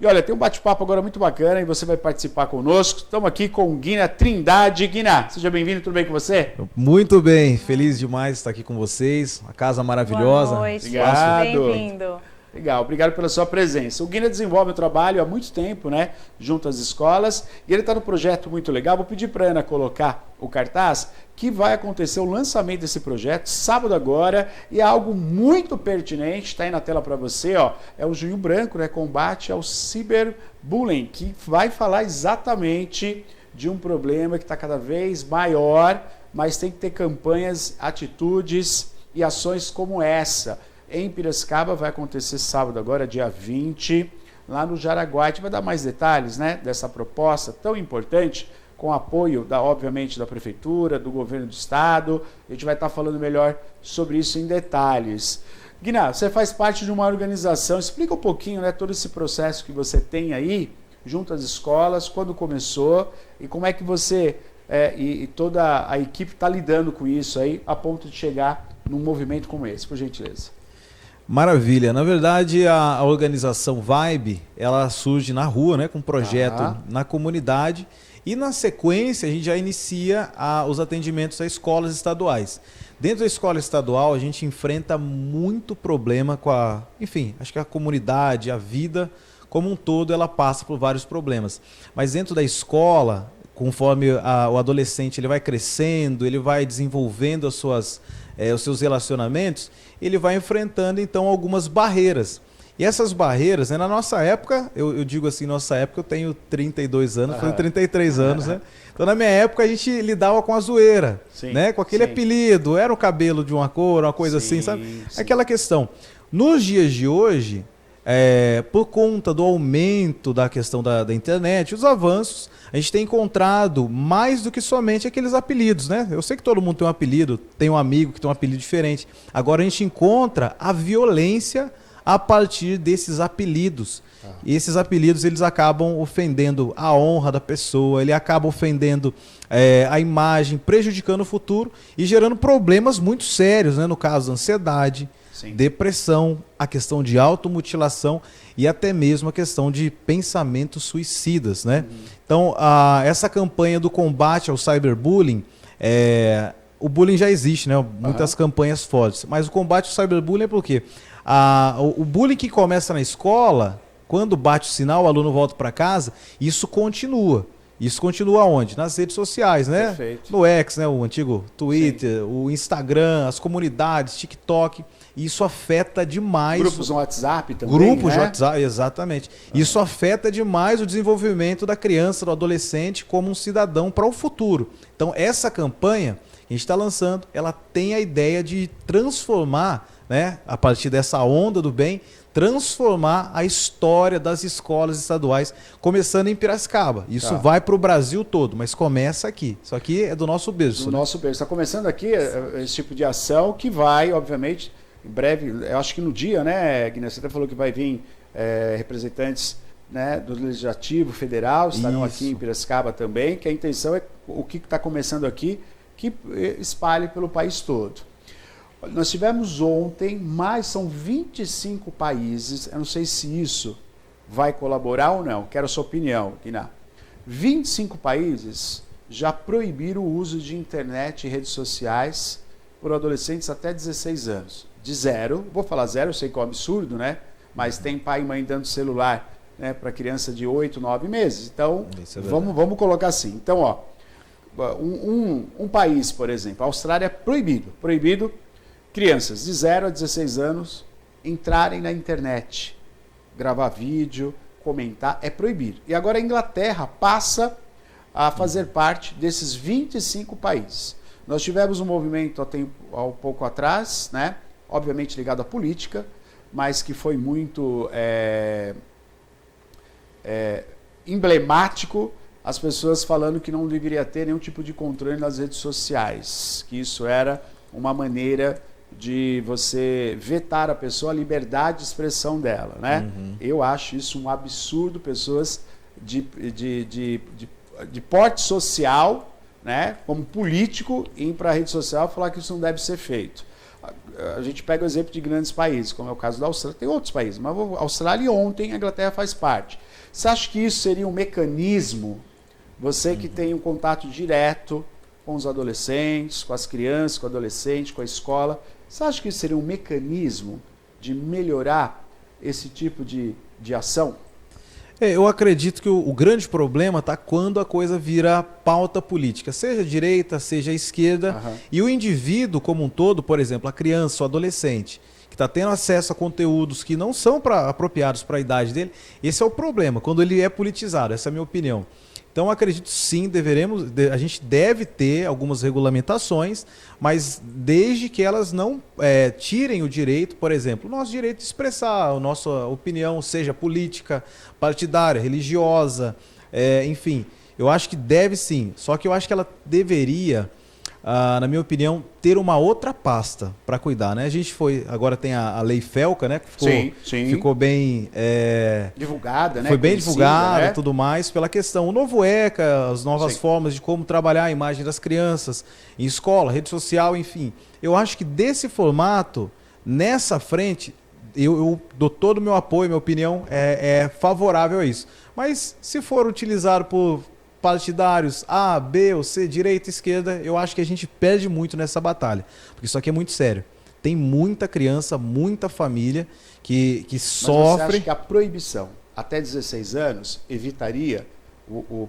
E olha, tem um bate-papo agora muito bacana e você vai participar conosco. Estamos aqui com o Guina Trindade. Guina, seja bem-vindo, tudo bem com você? Muito bem, feliz demais estar aqui com vocês. Uma casa maravilhosa. Boa noite, Obrigado. bem-vindo. Legal, obrigado pela sua presença. O Guina desenvolve o trabalho há muito tempo, né, junto às escolas, e ele está num projeto muito legal. Vou pedir para a Ana colocar o cartaz, que vai acontecer o lançamento desse projeto sábado agora, e é algo muito pertinente, está aí na tela para você, ó, é o Junho Branco, né, combate ao ciberbullying, que vai falar exatamente de um problema que está cada vez maior, mas tem que ter campanhas, atitudes e ações como essa. Em Piracicaba vai acontecer sábado agora, dia 20, lá no Jaraguá. A gente vai dar mais detalhes, né, dessa proposta tão importante, com apoio, obviamente, da Prefeitura, do Governo do Estado. A gente vai estar falando melhor sobre isso em detalhes. Guina, você faz parte de uma organização. Explica um pouquinho, né, todo esse processo que você tem aí, junto às escolas, quando começou e como é que você e toda a equipe está lidando com isso aí, a ponto de chegar num movimento como esse, por gentileza. Maravilha. Na verdade, a organização Vibe, ela surge na rua, né, com um projeto na comunidade, e na sequência a gente já inicia os atendimentos a escolas estaduais. Dentro da escola estadual a gente enfrenta muito problema com acho que a comunidade, a vida como um todo, ela passa por vários problemas. Mas dentro da escola, conforme o adolescente ele vai crescendo, ele vai desenvolvendo os seus relacionamentos, ele vai enfrentando então algumas barreiras. E essas barreiras, né, na nossa época, eu digo assim, nossa época eu tenho 32 anos, tenho 33 anos, né? Então na minha época a gente lidava com a zoeira, né? Com aquele apelido, era o cabelo de uma cor, uma coisa assim, sabe? Sim. Aquela questão. Nos dias de hoje, por conta do aumento da questão da internet, os avanços, a gente tem encontrado mais do que somente aqueles apelidos, né? Eu sei que todo mundo tem um apelido, tem um amigo que tem um apelido diferente. Agora a gente encontra a violência a partir desses apelidos. E esses apelidos, eles acabam ofendendo a honra da pessoa, ele acaba ofendendo a imagem, prejudicando o futuro e gerando problemas muito sérios, né? No caso, ansiedade, depressão, a questão de automutilação e até mesmo a questão de pensamentos suicidas, né? Então, essa campanha do combate ao cyberbullying, o bullying já existe, né? Muitas campanhas fortes, mas o combate ao cyberbullying é porque o bullying que começa na escola, quando bate o sinal, o aluno volta para casa, isso continua. Isso continua onde? Nas redes sociais, né? Perfeito. No X, né? O antigo Twitter, o Instagram, as comunidades, TikTok. Isso afeta demais. Grupos no WhatsApp também, Grupos de né? WhatsApp, exatamente. Isso afeta demais o desenvolvimento da criança, do adolescente, como um cidadão para o futuro. Então, essa campanha que a gente está lançando, ela tem a ideia de transformar, né, a partir dessa onda do bem, transformar a história das escolas estaduais, começando em Piracicaba. Isso vai para o Brasil todo, mas começa aqui. Isso aqui é do nosso berço. Do nosso berço. Está começando aqui esse tipo de ação que vai, obviamente, em breve, eu acho que no dia, né, Guiné, você até falou que vai vir representantes, né, do Legislativo Federal, estarão aqui em Piracicaba também, que a intenção é o que está começando aqui, que espalhe pelo país todo. Nós tivemos ontem, são 25 países, eu não sei se isso vai colaborar ou não, quero a sua opinião, Guiná. 25 países já proibiram o uso de internet e redes sociais por adolescentes até 16 anos. De zero, vou falar zero, eu sei que é um absurdo, né? Mas tem pai e mãe dando celular, né, para criança de 8, 9 meses. Então, vamos colocar assim. Então, ó, um país, por exemplo, a Austrália é proibido crianças de 0 a 16 anos entrarem na internet, gravar vídeo, comentar, é proibido. E agora a Inglaterra passa a fazer parte desses 25 países. Nós tivemos um movimento há um pouco atrás, né? Obviamente ligado à política, mas que foi muito emblemático, as pessoas falando que não deveria ter nenhum tipo de controle nas redes sociais, que isso era uma maneira de você vetar a pessoa, a liberdade de expressão dela, né? Eu acho isso um absurdo, pessoas de porte social, né, como político, ir para a rede social falar que isso não deve ser feito. a gente pega o exemplo de grandes países, como é o caso da Austrália, tem outros países, mas a Austrália ontem, a Inglaterra faz parte. Você acha que isso seria um mecanismo, você que tem um contato direto com os adolescentes, com as crianças, com o adolescente, com a escola, você acha que isso seria um mecanismo de melhorar esse tipo de ação? Eu acredito que o grande problema está quando a coisa vira pauta política, seja direita, seja esquerda, e o indivíduo como um todo, por exemplo, a criança, o adolescente, que está tendo acesso a conteúdos que não são apropriados para a idade dele, esse é o problema, quando ele é politizado, essa é a minha opinião. Então, acredito sim, a gente deve ter algumas regulamentações, mas desde que elas não tirem o direito, por exemplo, o nosso direito de expressar a nossa opinião, seja política, partidária, religiosa, enfim. Eu acho que deve sim, só que eu acho que ela deveria, na minha opinião, ter uma outra pasta para cuidar, né? A gente agora tem a Lei Felca, né? Que ficou bem divulgada, né? Foi bem divulgada, né? Tudo mais, pela questão. O novo ECA, as novas formas de como trabalhar a imagem das crianças em escola, rede social, enfim. Eu acho que desse formato, nessa frente, eu dou todo o meu apoio, minha opinião é favorável a isso. Mas se for utilizado por partidários A, B ou C, direita, esquerda, eu acho que a gente perde muito nessa batalha, porque isso aqui é muito sério. Tem muita criança, muita família que sofre. Mas você acha que a proibição até 16 anos evitaria,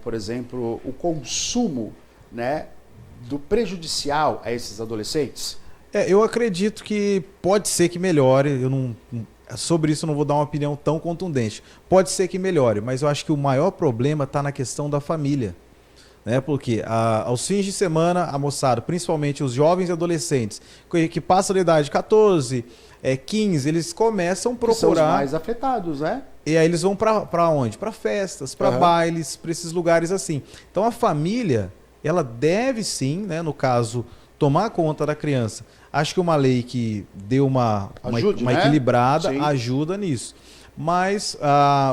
por exemplo, o consumo, né, do prejudicial a esses adolescentes? Eu acredito que pode ser que melhore. Sobre isso eu não vou dar uma opinião tão contundente. Pode ser que melhore, mas eu acho que o maior problema está na questão da família. Né? Porque aos fins de semana, a moçada, principalmente os jovens e adolescentes, que passam da idade de 14, 15, eles começam a procurar... São os mais afetados, né? E aí eles vão para onde? Para festas, para bailes, para esses lugares assim. Então a família, ela deve sim, né, no caso, tomar conta da criança. Acho que uma lei que deu uma equilibrada ajuda nisso. Mas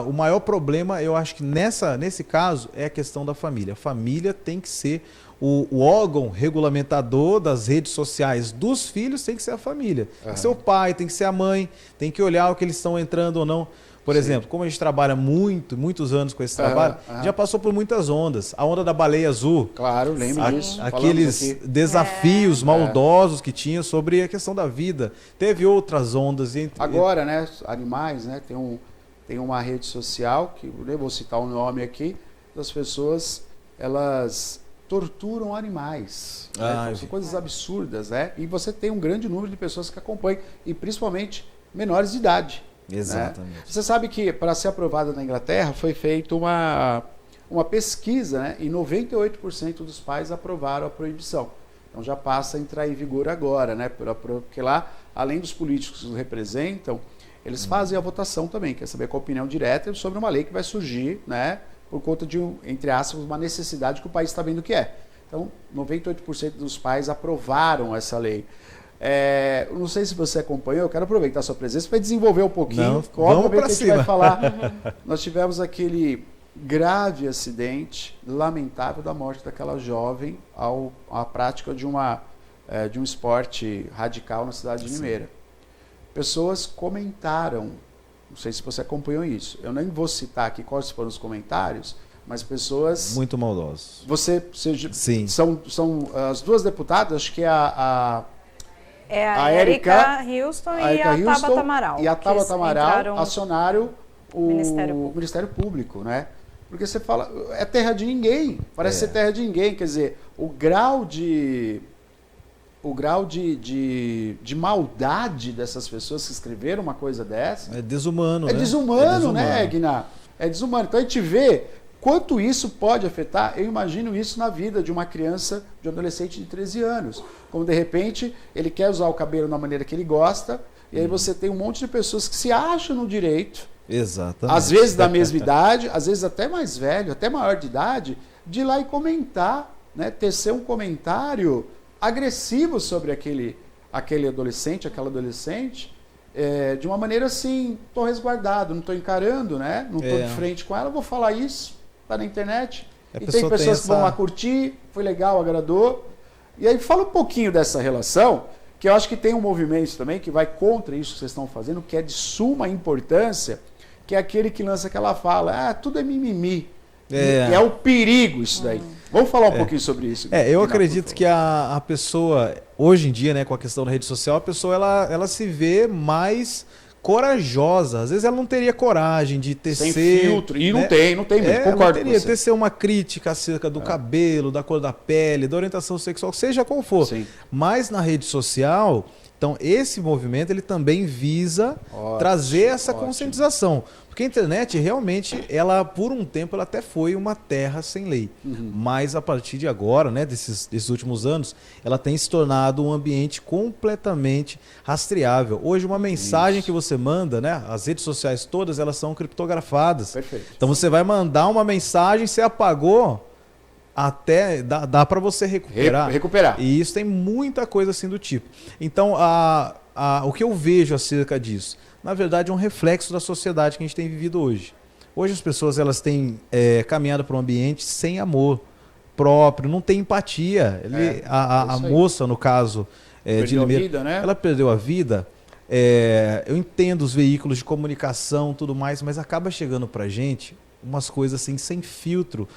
o maior problema, eu acho que nesse caso, é a questão da família. A família tem que ser o órgão regulamentador das redes sociais dos filhos, tem que ser a família. Tem que ser o pai, tem que ser a mãe, tem que olhar o que eles estão entrando ou não. Por exemplo, como a gente trabalha muitos anos com esse trabalho, já passou por muitas ondas. A onda da baleia azul. Claro, lembro disso. Aqueles desafios maldosos que tinha sobre a questão da vida. Teve outras ondas. Agora, né, animais, né, tem uma rede social, que eu nem vou citar o nome aqui, das pessoas, elas torturam animais. Né? São coisas absurdas, né? E você tem um grande número de pessoas que acompanham, e principalmente menores de idade. Exatamente. Né? Você sabe que para ser aprovada na Inglaterra foi feita uma pesquisa, né? E 98% dos pais aprovaram a proibição. Então já passa a entrar em vigor agora, né? Porque lá, além dos políticos que os representam, eles fazem a votação também, quer saber qual a opinião direta sobre uma lei que vai surgir, né? Por conta de, entre aspas, uma necessidade que o país está vendo que é. Então, 98% dos pais aprovaram essa lei. Não sei se você acompanhou, eu quero aproveitar a sua presença para desenvolver um pouquinho. Vamos para cima. Vai falar. Nós tivemos aquele grave acidente, lamentável, da morte daquela jovem à prática de um esporte radical na cidade de Limeira. Pessoas comentaram, não sei se você acompanhou isso, eu nem vou citar aqui quais foram os comentários, mas pessoas... Muito maldosos. Sim. São as duas deputadas, acho que a Erika Houston e a Tabata Amaral. E a Tabata Amaral acionaram o Ministério Público, né? Porque você fala, é terra de ninguém, parece ser terra de ninguém, quer dizer, o grau de maldade dessas pessoas que escreveram uma coisa dessa... É desumano, né? É desumano, né, Guiná? É desumano. Então a gente vê quanto isso pode afetar, eu imagino isso na vida de uma criança, de um adolescente de 13 anos. Como de repente ele quer usar o cabelo da maneira que ele gosta, e aí você tem um monte de pessoas que se acham no direito, exatamente, às vezes da mesma idade, às vezes até mais velho, até maior de idade, de ir lá e comentar, né, tecer um comentário agressivo sobre aquele adolescente, aquela adolescente, de uma maneira assim, estou resguardado, não estou encarando, né? Não estou de frente com ela, vou falar isso, está na internet. E tem pessoas que vão lá curtir, foi legal, agradou. E aí fala um pouquinho dessa relação, Porque eu acho que tem um movimento também que vai contra isso que vocês estão fazendo, que é de suma importância, que é aquele que lança aquela fala, tudo é mimimi. É o perigo isso daí. Vamos falar um pouquinho sobre isso. Eu acredito que a pessoa, hoje em dia, né, com a questão da rede social, a pessoa ela se vê mais corajosa. Às vezes ela não teria coragem de tecer... Sem filtro. E não tem mesmo, concordo com você. Tecer uma crítica acerca do cabelo, da cor da pele, da orientação sexual, seja qual for. Sim. Mas na rede social... Então, esse movimento ele também visa trazer essa conscientização. Porque a internet, realmente, ela por um tempo, ela até foi uma terra sem lei. Mas, a partir de agora, né, desses últimos anos, ela tem se tornado um ambiente completamente rastreável. Hoje, uma mensagem que você manda, né, as redes sociais todas, elas são criptografadas. Perfeito. Então, você vai mandar uma mensagem, você apagou... Até dá para você recuperar. E isso tem muita coisa assim do tipo. Então, o que eu vejo acerca disso, na verdade, é um reflexo da sociedade que a gente tem vivido hoje. Hoje as pessoas elas têm caminhado para um ambiente sem amor próprio, não tem empatia. A moça, no caso de Limeira, vida, né? Ela perdeu a vida. Eu entendo os veículos de comunicação, tudo mais, mas acaba chegando para a gente umas coisas assim sem filtro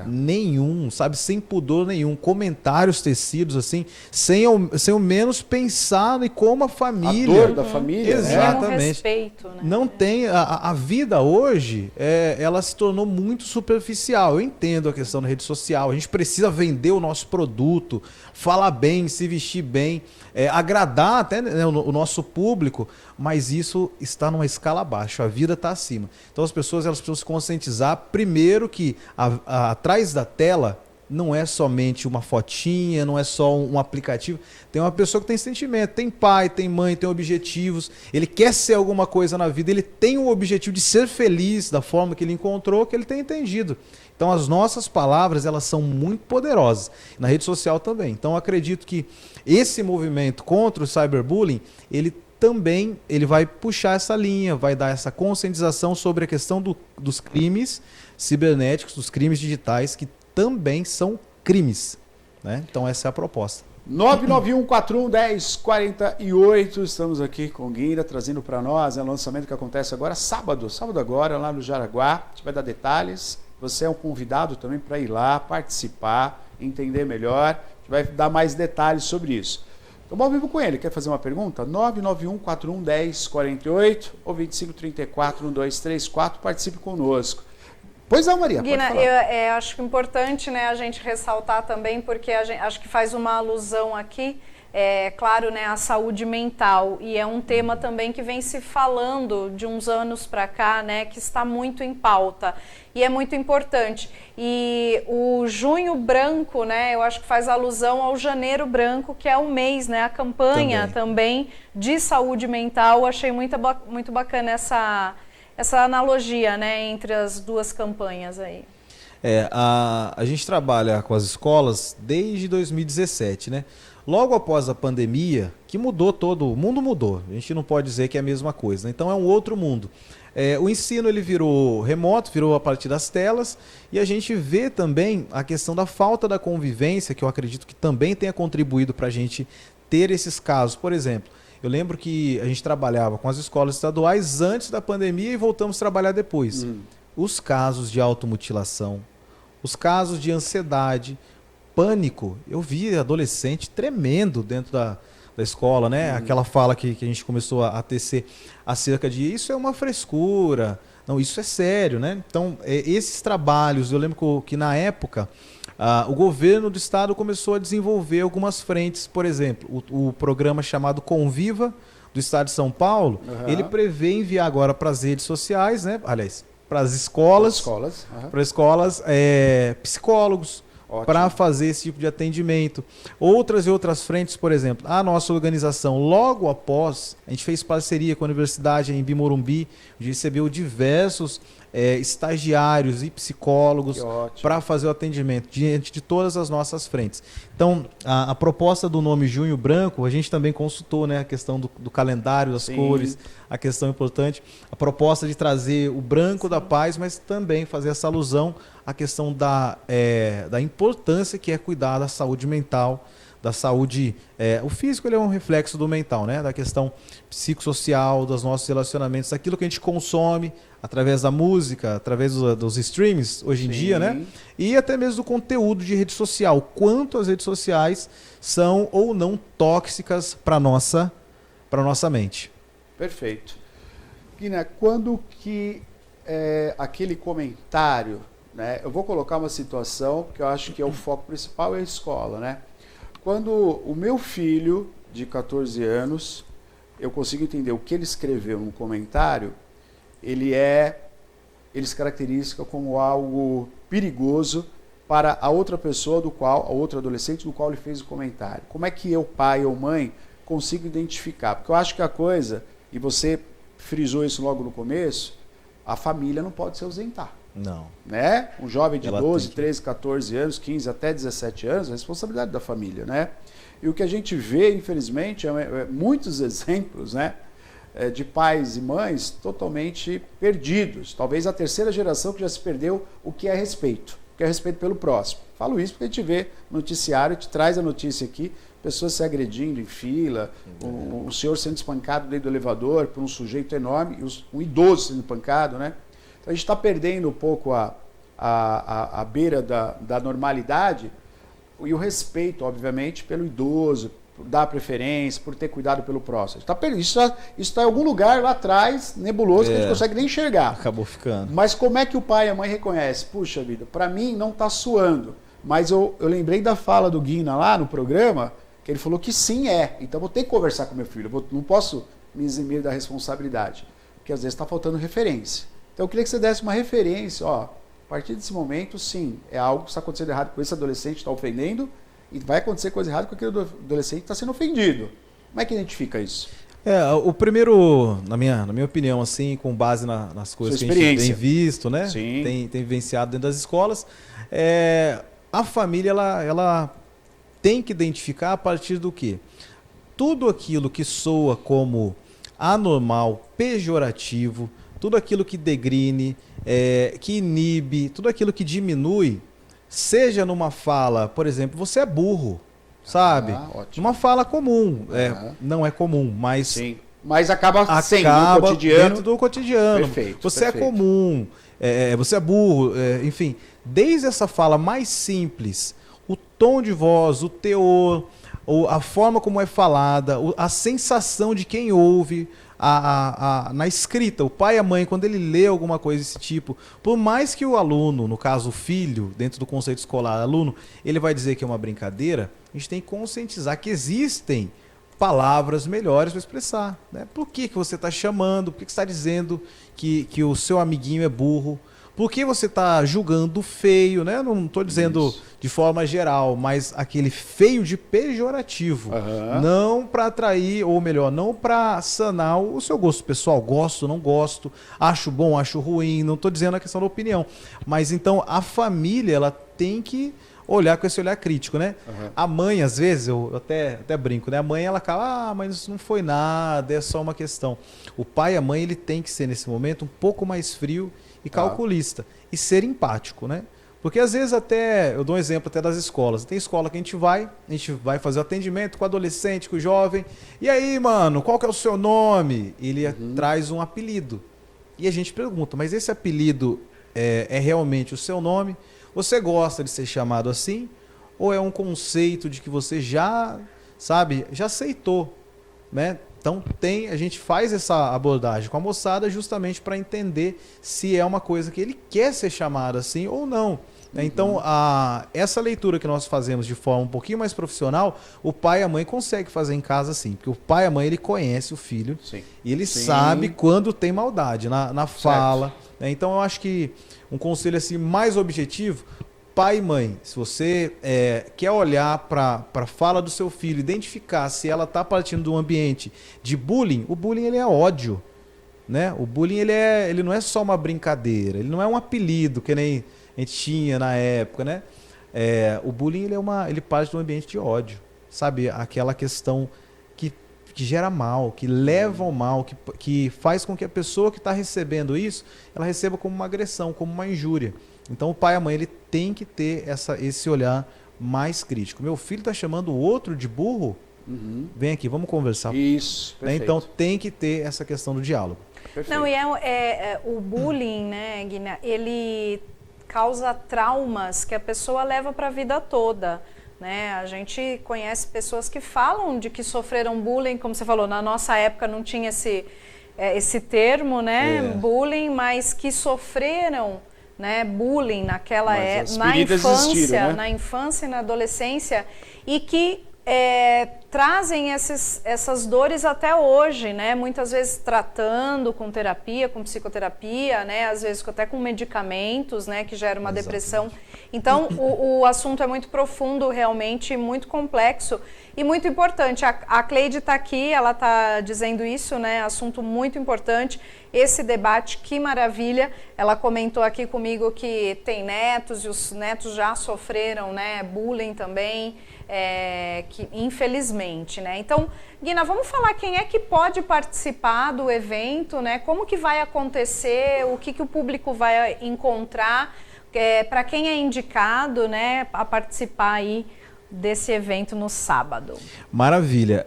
nenhum, sabe, sem pudor nenhum, comentários tecidos assim, sem ao menos pensar em como a família, a dor da família, exatamente, respeito, né? Não tem a vida hoje, ela se tornou muito superficial. Eu entendo a questão da rede social, a gente precisa vender o nosso produto, falar bem, se vestir bem, agradar até, né, o nosso público, mas isso está numa escala abaixo, a vida está acima. Então as pessoas elas precisam se conscientizar, primeiro que atrás da tela não é somente uma fotinha, não é só um aplicativo, tem uma pessoa que tem sentimento, tem pai, tem mãe, tem objetivos, ele quer ser alguma coisa na vida, ele tem o objetivo de ser feliz da forma que ele encontrou, que ele tem entendido. Então as nossas palavras elas são muito poderosas, na rede social também. Então eu acredito que esse movimento contra o cyberbullying, ele vai puxar essa linha, vai dar essa conscientização sobre a questão dos crimes cibernéticos, dos crimes digitais, que também são crimes, né? Então essa é a proposta. 991411048, estamos aqui com o Guinda, trazendo para nós o lançamento que acontece agora, sábado agora, lá no Jaraguá. A gente vai dar detalhes, você é um convidado também para ir lá, participar, entender melhor, a gente vai dar mais detalhes sobre isso. Então, ao vivo com ele, quer fazer uma pergunta? 991411048 ou 25341234, participe conosco. Pois não, Maria, Guina, pode falar. Eu acho que é importante, né, a gente ressaltar também, porque acho que faz uma alusão aqui, claro, né, à saúde mental, e é um tema também que vem se falando de uns anos para cá, né, que está muito em pauta, e é muito importante. E o Junho Branco, né, eu acho que faz alusão ao Janeiro Branco, que é o mês, né, a campanha também de saúde mental. Achei muito bacana essa analogia, né, entre as duas campanhas aí. A gente trabalha com as escolas desde 2017, né? Logo após a pandemia, que mudou todo, o mundo mudou, a gente não pode dizer que é a mesma coisa, né? Então é um outro mundo. O ensino ele virou remoto, virou a partir das telas, e a gente vê também a questão da falta da convivência, que eu acredito que também tenha contribuído para a gente ter esses casos. Por exemplo, eu lembro que a gente trabalhava com as escolas estaduais antes da pandemia e voltamos a trabalhar depois. Os casos de automutilação, os casos de ansiedade, pânico. Eu vi adolescente tremendo dentro da escola, né? Aquela fala que a gente começou a tecer acerca de isso é uma frescura, não, isso é sério, né? Então, esses trabalhos, eu lembro que na época... o governo do estado começou a desenvolver algumas frentes, por exemplo, o programa chamado Conviva, do estado de São Paulo, ele prevê enviar agora para as redes sociais, né? Aliás, para as escolas, psicólogos, para fazer esse tipo de atendimento. Outras frentes, por exemplo, a nossa organização, logo após, a gente fez parceria com a Universidade em Bimorumbi, a gente recebeu diversos estagiários e psicólogos para fazer o atendimento diante de todas as nossas frentes. Então, a proposta do nome Junho Branco, a gente também consultou, né, a questão do calendário, das cores, a questão importante, a proposta de trazer o branco da paz, mas também fazer essa alusão à questão da importância que é cuidar da saúde mental da saúde. O físico ele é um reflexo do mental, né? Da questão psicossocial, dos nossos relacionamentos, daquilo que a gente consome através da música, através dos streams hoje em dia, né? E até mesmo do conteúdo de rede social. Quanto as redes sociais são ou não tóxicas para nossa mente. Perfeito. Guina, quando que aquele comentário, né? Eu vou colocar uma situação que eu acho que é o foco principal, é a escola, né? Quando o meu filho de 14 anos, eu consigo entender o que ele escreveu no comentário, ele se caracteriza como algo perigoso para a outra pessoa a outra adolescente do qual ele fez o comentário. Como é que eu, pai ou mãe, consigo identificar? Porque eu acho que a coisa, e você frisou isso logo no começo, a família não pode se ausentar. Não. Né? Um jovem de 12, 13, 14 anos, 15 até 17 anos, é a responsabilidade da família, né? E o que a gente vê, infelizmente, muitos exemplos, né? De pais e mães totalmente perdidos. Talvez a terceira geração que já se perdeu o que é respeito pelo próximo. Falo isso porque a gente vê no noticiário, te traz a notícia aqui, pessoas se agredindo em fila, um senhor sendo espancado dentro do elevador por um sujeito enorme, e um idoso sendo espancado, né? Então a gente está perdendo um pouco a beira da normalidade e o respeito, obviamente, pelo idoso, por dar preferência, por ter cuidado pelo próximo. Isso está em algum lugar lá atrás, nebuloso, que a gente não consegue nem enxergar. Acabou ficando. Mas como é que o pai e a mãe reconhecem? Puxa vida, para mim não está suando. Mas eu lembrei da fala do Guina lá no programa, que ele falou que sim é. Então vou ter que conversar com meu filho. Não posso me eximir da responsabilidade. Porque às vezes está faltando referência. Então eu queria que você desse uma referência. A partir desse momento, sim, é algo que está acontecendo errado com esse adolescente, está ofendendo, e vai acontecer coisa errada com aquele adolescente que está sendo ofendido. Como é que identifica isso? O primeiro, na minha opinião, assim, com base nas coisas que a gente tem visto, né? Tem vivenciado dentro das escolas, a família ela tem que identificar a partir do quê? Tudo aquilo que soa como anormal, pejorativo, tudo aquilo que degrine, que inibe, tudo aquilo que diminui, seja numa fala, por exemplo, você é burro, sabe? Uma fala comum, não é comum, mas... Sim. Mas acaba sendo no cotidiano. Dentro do cotidiano. Perfeito. Você é comum, você é burro, enfim. Desde essa fala mais simples, o tom de voz, o teor, a forma como é falada, a sensação de quem ouve, na escrita, o pai e a mãe, quando ele lê alguma coisa desse tipo, por mais que o aluno, no caso o filho, dentro do conceito escolar, aluno, ele vai dizer que é uma brincadeira, a gente tem que conscientizar que existem palavras melhores para expressar, né? Por que você está chamando, por que você está dizendo que o seu amiguinho é burro? Por que você está julgando feio, né? Não estou dizendo de forma geral, mas aquele feio de pejorativo. Não para atrair, ou melhor, não para sanar o seu gosto pessoal. Gosto, não gosto, acho bom, acho ruim. Não estou dizendo a questão da opinião. Mas então a família ela tem que olhar com esse olhar crítico, né? A mãe, às vezes, eu até brinco, né? A mãe, ela acaba, mas isso não foi nada, é só uma questão. O pai e a mãe, ele tem que ser, nesse momento, um pouco mais frio e calculista. E ser empático, né? Porque às vezes eu dou um exemplo até das escolas. Tem escola que a gente vai fazer o atendimento com o adolescente, com o jovem. E aí, mano, qual que é o seu nome? Ele traz um apelido. E a gente pergunta, mas esse apelido é realmente o seu nome? Você gosta de ser chamado assim? Ou é um conceito de que você já aceitou, né? Então a gente faz essa abordagem com a moçada justamente para entender se é uma coisa que ele quer ser chamado assim ou não. Então essa leitura que nós fazemos de forma um pouquinho mais profissional, o pai e a mãe conseguem fazer em casa sim, porque o pai e a mãe ele conhece o filho e ele sabe quando tem maldade na fala. Né? Então eu acho que um conselho assim mais objetivo, pai e mãe, se você quer olhar para a fala do seu filho, identificar se ela está partindo de um ambiente de bullying, o bullying ele é ódio, né? O bullying ele não é só uma brincadeira, ele não é um apelido que nem a gente tinha na época, né? O bullying ele parte de um ambiente de ódio, sabe? Aquela questão que gera mal, que leva ao mal, que faz com que a pessoa que está recebendo isso, ela receba como uma agressão, como uma injúria. Então o pai e a mãe ele tem que ter esse olhar mais crítico. Meu filho está chamando o outro de burro? Vem aqui, vamos conversar. Isso, perfeito. Então tem que ter essa questão do diálogo. Perfeito. Não, e o bullying, né, Guina, ele causa traumas que a pessoa leva para a vida toda. Né? A gente conhece pessoas que falam de que sofreram bullying, como você falou, na nossa época não tinha esse termo, né, bullying, mas que sofreram, né, bullying na infância, né? Na infância e na adolescência, e que trazem essas dores até hoje, né? Muitas vezes tratando com terapia, com psicoterapia, né? Às vezes até com medicamentos, né? Que gera uma depressão. Então, o assunto é muito profundo, realmente, muito complexo e muito importante. A Cleide está aqui, ela está dizendo isso, né? Assunto muito importante. Esse debate, que maravilha. Ela comentou aqui comigo que tem netos e os netos já sofreram, né? Bullying também. Que infelizmente, né? Então, Guina, vamos falar quem é que pode participar do evento, né? Como que vai acontecer, o que o público vai encontrar, para quem é indicado, né, a participar aí desse evento no sábado. Maravilha.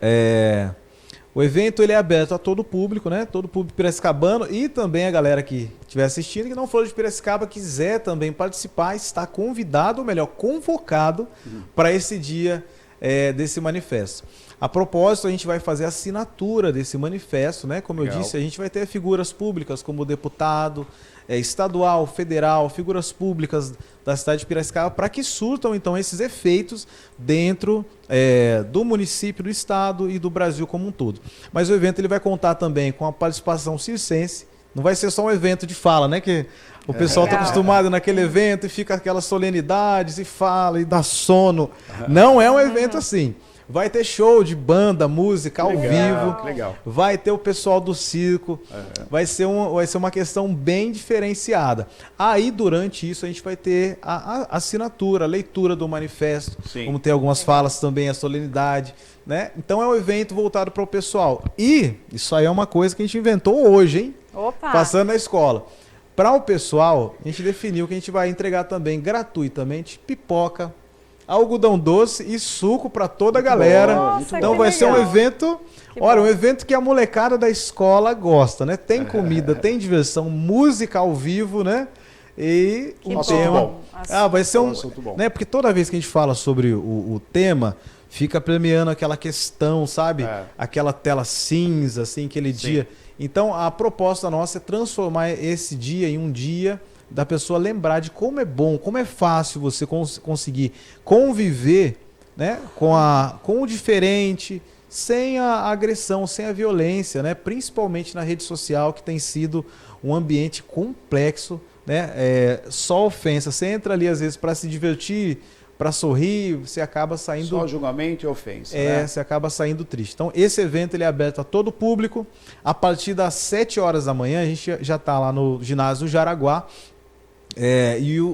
O evento ele é aberto a todo o público, né? Todo o público piracicabano e também a galera que estiver assistindo, que não for de Piracicaba, quiser também participar, está convidado, ou melhor, convocado para esse dia desse manifesto. A propósito, a gente vai fazer a assinatura desse manifesto, né? Como Legal. eu disse, a gente vai ter figuras públicas como deputado, estadual, federal, figuras públicas da cidade de Piracicaba, para que surtam então esses efeitos dentro do município, do estado e do Brasil como um todo. Mas o evento ele vai contar também com a participação circense. Não vai ser só um evento de fala, né? Que o pessoal está acostumado naquele evento e fica aquelas solenidades e fala e dá sono. Não é um evento assim. Vai ter show de banda, música ao vivo. Legal. Vai ter o pessoal do circo. Vai ser uma questão bem diferenciada. Aí, durante isso, a gente vai ter a assinatura, a leitura do manifesto. Sim. Como tem algumas falas também, a solenidade. Né? Então, é um evento voltado para o pessoal. E isso aí é uma coisa que a gente inventou hoje, hein? Opa. Passando na escola. Para o pessoal, a gente definiu que a gente vai entregar também gratuitamente pipoca, algodão doce e suco para toda a galera. Nossa, então que vai ser um legal. evento, Que olha, bom. um evento que a molecada da escola gosta, né? Tem comida, tem diversão, música ao vivo, né? E Que um bom. tema. Bom. Vai ser um, Assunto bom. né? Porque toda vez que a gente fala sobre o tema, fica premiando aquela questão, sabe? Aquela tela cinza, assim, aquele dia. Então, a proposta nossa é transformar esse dia em um dia da pessoa lembrar de como é bom, como é fácil você conseguir conviver, né, com o diferente, sem a agressão, sem a violência, né, principalmente na rede social, que tem sido um ambiente complexo, né, só ofensa. Você entra ali às vezes para se divertir, para sorrir, você acaba saindo... Só julgamento e ofensa, né? Você acaba saindo triste. Então, esse evento ele é aberto a todo o público. A partir das 7 horas da manhã, a gente já está lá no ginásio Jaraguá.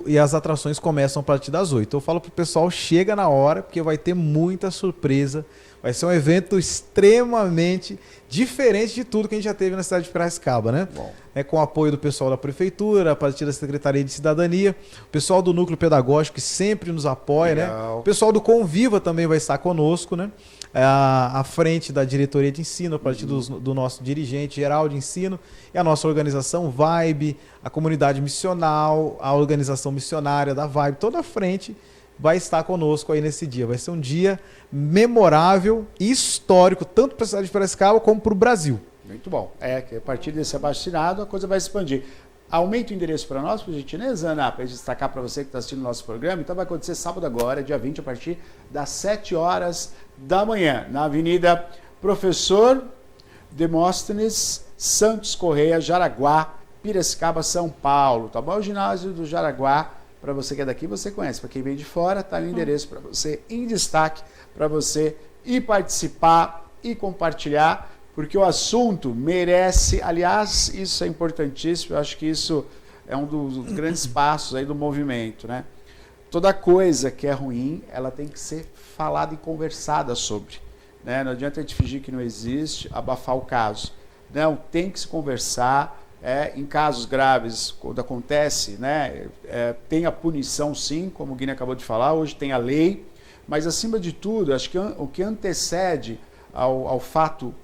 E as atrações começam a partir das 8. Eu falo pro pessoal, chega na hora, porque vai ter muita surpresa. Vai ser um evento extremamente diferente de tudo que a gente já teve na cidade de Piracicaba, né? Bom. Com o apoio do pessoal da Prefeitura, a partir da Secretaria de Cidadania, o pessoal do Núcleo Pedagógico, que sempre nos apoia, Legal. né? O pessoal do Conviva também vai estar conosco, né? À frente da diretoria de ensino, a partir do nosso dirigente geral de ensino, e a nossa organização Vibe, a comunidade missional, a organização missionária da Vibe, toda a frente vai estar conosco aí nesse dia. Vai ser um dia memorável e histórico, tanto para a cidade de Piracicaba como para o Brasil. Muito bom. Que a partir desse abaixo-assinado a coisa vai se expandir. Aumenta o endereço para nós, por gentileza, Ana, para destacar para você que está assistindo o nosso programa. Então vai acontecer sábado agora, dia 20, a partir das 7 horas da manhã, na Avenida Professor Demóstenes Santos Correia, Jaraguá, Piracicaba, São Paulo. Tá bom? O ginásio do Jaraguá, para você que é daqui, você conhece. Para quem vem de fora, está o endereço para você em destaque, para você ir participar e compartilhar, porque o assunto merece, aliás, isso é importantíssimo, eu acho que isso é um dos grandes passos aí do movimento, né? Toda coisa que é ruim, ela tem que ser falada e conversada sobre, né? Não adianta a gente fingir que não existe, abafar o caso. Não, tem que se conversar, Em casos graves, quando acontece, né, tem a punição sim, como o Guilherme acabou de falar, hoje tem a lei, mas acima de tudo, acho que o que antecede ao fato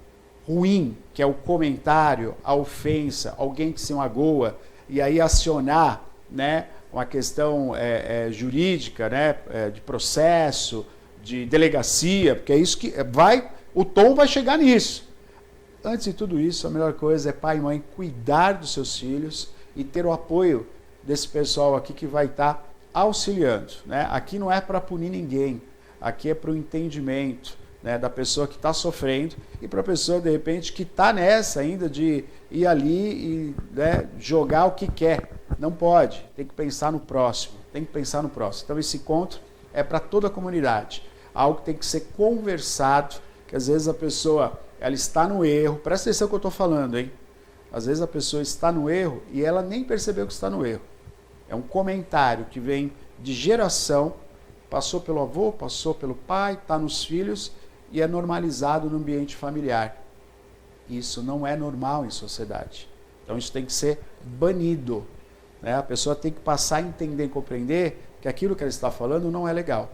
ruim, que é o comentário, a ofensa, alguém que se magoa, e aí acionar, né, uma questão jurídica, né, de processo, de delegacia, porque é isso que o tom vai chegar nisso. Antes de tudo isso, a melhor coisa é pai e mãe cuidar dos seus filhos e ter o apoio desse pessoal aqui que vai estar auxiliando, né? Aqui não é para punir ninguém, aqui é para o entendimento, né, da pessoa que está sofrendo e para a pessoa, de repente, que está nessa ainda de ir ali e, né, jogar o que quer. Não pode, tem que pensar no próximo, Então esse encontro é para toda a comunidade, algo que tem que ser conversado, que às vezes a pessoa ela está no erro, presta atenção no que eu estou falando, hein? Às vezes a pessoa está no erro e ela nem percebeu que está no erro. É um comentário que vem de geração, passou pelo avô, passou pelo pai, está nos filhos e é normalizado no ambiente familiar. Isso não é normal em sociedade. Então isso tem que ser banido, né? A pessoa tem que passar a entender e compreender que aquilo que ela está falando não é legal,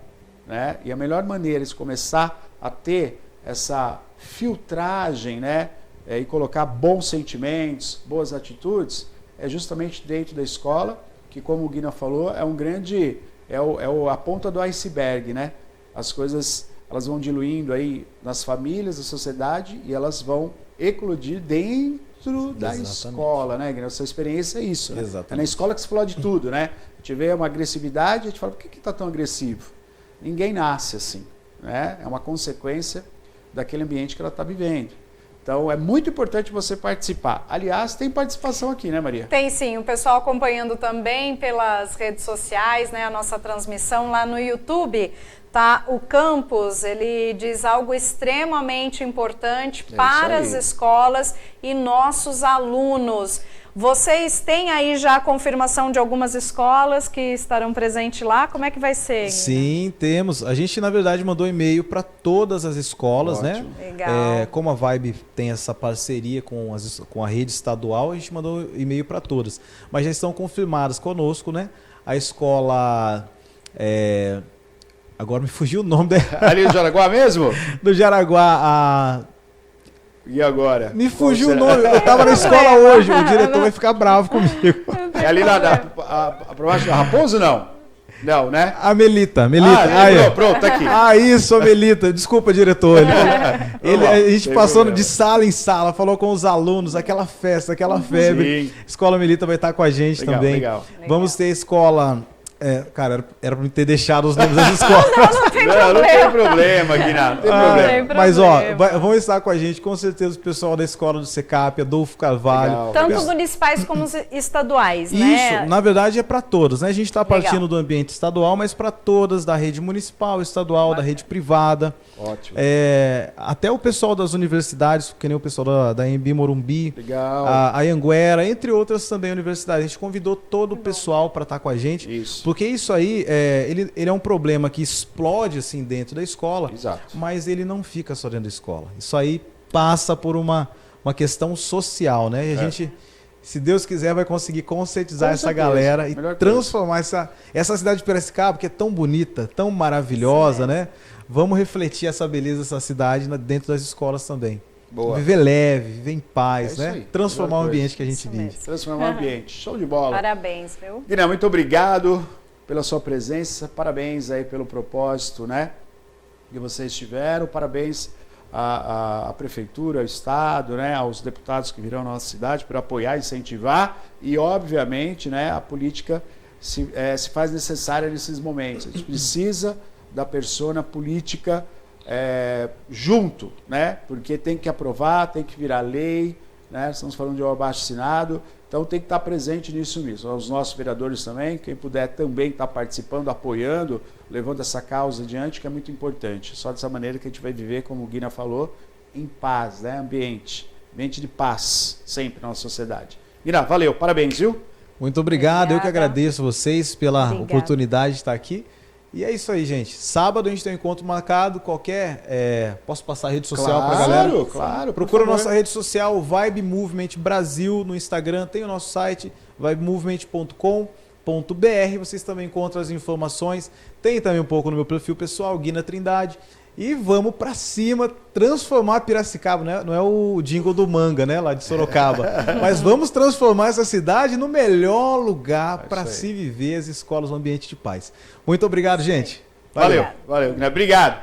né? E a melhor maneira de começar a ter essa filtragem, né, e colocar bons sentimentos, boas atitudes, é justamente dentro da escola, que como o Guina falou, é um grande, a ponta do iceberg, né? As coisas, elas vão diluindo aí nas famílias, na sociedade, e elas vão eclodir dentro da escola, né, Guina? A sua experiência é isso, né? É na escola que se explode tudo, né? A gente vê uma agressividade, a gente fala, por que está tão agressivo? Ninguém nasce assim, né? É uma consequência daquele ambiente que ela está vivendo. Então, é muito importante você participar. Aliás, tem participação aqui, né, Maria? Tem sim, o pessoal acompanhando também pelas redes sociais, né, a nossa transmissão lá no YouTube. Tá? O Campos, ele diz algo extremamente importante para as escolas e nossos alunos. Vocês têm aí já a confirmação de algumas escolas que estarão presentes lá? Como é que vai ser? Sim, temos. A gente, na verdade, mandou e-mail para todas as escolas, né? Legal. Como a Vibe tem essa parceria com a rede estadual, a gente mandou e-mail para todas. Mas já estão confirmadas conosco, né? A escola... Agora me fugiu o nome dela. Ali do Jaraguá mesmo? Do Jaraguá, E agora? Me fugiu o nome, eu tava na escola hoje, o diretor vai ficar bravo comigo. É ali lá pra baixo da Raposo, não? Não, né? A Melita. Pronto, tá aqui. Isso, a Melita. Desculpa, diretor. A gente passou de sala em sala, falou com os alunos, aquela festa, aquela febre. Sim. Escola Melita vai estar com a gente também. Legal. Vamos ter escola... cara, era pra me ter deixado os nomes das escolas. Não tem problema, Guiná, não tem problema. Mas, vão estar com a gente, com certeza, o pessoal da escola do SECAP, Adolfo Carvalho. Legal. Tanto municipais como estaduais, né? Isso, na verdade, é para todas, né? A gente está partindo do ambiente estadual, mas para todas, da rede municipal, estadual, da rede privada. Ótimo. Até o pessoal das universidades, que nem o pessoal da EMB Morumbi, legal. A Anhanguera, entre outras também universidades. A gente convidou todo o pessoal para estar com a gente. Isso. Porque isso aí, ele é um problema que explode assim dentro da escola, exato, mas ele não fica só dentro da escola. Isso aí passa por uma questão social, né? E a gente, se Deus quiser, vai conseguir conscientizar essa galera e transformar essa cidade de Piracicaba, que é tão bonita, tão maravilhosa, né? Vamos refletir essa beleza dessa cidade dentro das escolas também. Boa. Viver leve, viver em paz, né? Transformar o ambiente que a gente vive. Transformar o ambiente. Show de bola. Parabéns, viu? Guiná, muito obrigado pela sua presença. Parabéns aí pelo propósito, né, que vocês tiveram. Parabéns à Prefeitura, ao Estado, né, aos deputados que virão na nossa cidade por apoiar, incentivar. E, obviamente, né, a política se faz necessária nesses momentos. A gente precisa da persona política junto, né? Porque tem que aprovar, tem que virar lei, né? Estamos falando de um abaixo-assinado, então tem que estar presente nisso mesmo. Os nossos vereadores também, quem puder também estar participando, apoiando, levando essa causa adiante, que é muito importante. Só dessa maneira que a gente vai viver, como o Guina falou, em paz, né? Ambiente de paz, sempre na nossa sociedade. Guina, valeu, parabéns, viu? Muito obrigado, eu que agradeço vocês pela oportunidade de estar aqui. E é isso aí, gente. Sábado a gente tem um encontro marcado. Posso passar a rede social pra galera? Claro. Procura nossa rede social, Vibe Movement Brasil, no Instagram. Tem o nosso site, vibemovement.com.br. Vocês também encontram as informações. Tem também um pouco no meu perfil pessoal, Guina Trindade. E vamos pra cima, transformar Piracicaba, né? Não é o jingle do manga, né? Lá de Sorocaba. Mas vamos transformar essa cidade no melhor lugar para se viver, as escolas, um ambiente de paz. Muito obrigado, gente. Valeu, Guina. Obrigado.